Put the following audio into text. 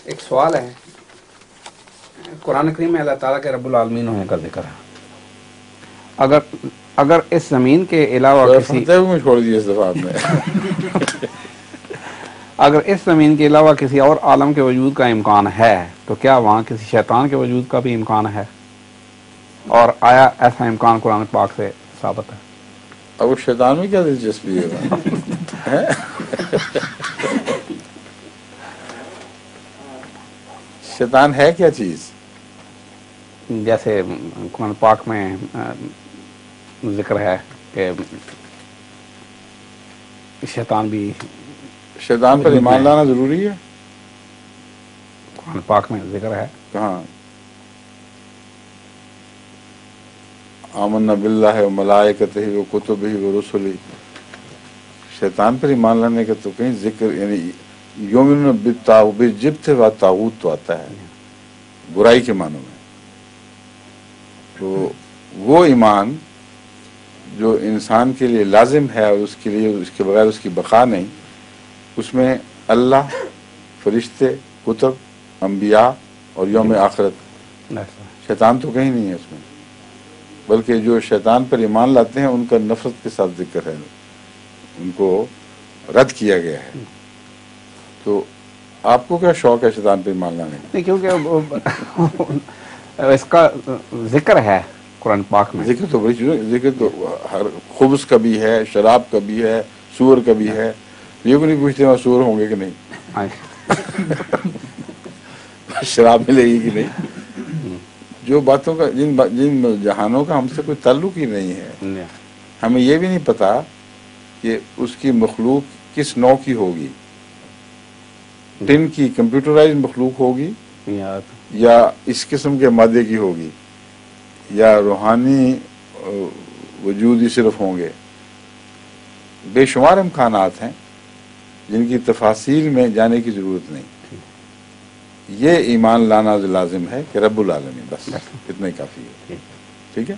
ایک سوال ہے، قرآن کریم میں اللہ تعالیٰ کے رب العالمین ہونے کا ذکر ہے، اگر اس زمین کے علاوہ کسی میں چھوڑ دیا اس دفعہ آپ نے اگر اس زمین کے علاوہ کسی اور عالم کے وجود کا امکان ہے تو کیا وہاں کسی شیطان کے وجود کا بھی امکان ہے؟ اور آیا ایسا امکان قرآن پاک سے ثابت ہے؟ اب وہ شیطان میں کیا دلچسپی ہے؟ شیطان ہے کیا چیز؟ جیسے قرآن پاک میں ذکر ہے کہ شیطان بھی شیطان پر ایمان لانا ضروری ہے؟ قرآن پاک میں ذکر ہے. کہاں؟ آمنا باللہ و ملائکتہ و کتبہ و رسلہ. شیطان پر ایمان لانے کا تو کہیں ذکر، یعنی یومن بالجبت و طاغوت تو آتا ہے برائی کے معنوں میں. تو وہ ایمان جو انسان کے لیے لازم ہے اور اس کے لیے اس کے بغیر اس کی بقا نہیں، اس میں اللہ، فرشتے، کتب، انبیاء اور یوم آخرت. شیطان تو کہیں نہیں ہے اس میں، بلکہ جو شیطان پر ایمان لاتے ہیں ان کا نفرت کے ساتھ ذکر ہے، ان کو رد کیا گیا ہے. تو آپ کو کیا شوق ہے شیطان پر ایمان لانے کا؟ نہیں، کیونکہ اس کا ذکر ہے قرآن پاک میں. ذکر تو بڑی چیز ہے، ذکر تو ہر خبز کا بھی ہے، شراب کا بھی ہے، سور کا بھی ہے. یہ کو نہیں پوچھتے وہاں سور ہوں گے کہ نہیں، شراب ملے گی کہ نہیں. جو باتوں کا جن جہانوں کا ہم سے کوئی تعلق ہی نہیں ہے. ہمیں یہ بھی نہیں پتا کہ اس کی مخلوق کس نوع کی ہوگی، ٹن کی کمپیوٹرائز مخلوق ہوگی یا اس قسم کے مادے کی ہوگی یا روحانی وجود ہی صرف ہوں گے. بے شمار امکانات ہیں جن کی تفاصیل میں جانے کی ضرورت نہیں. یہ ایمان لانا لازم ہے کہ رب العالمین، بس اتنا ہی کافی ہے. ٹھیک ہے.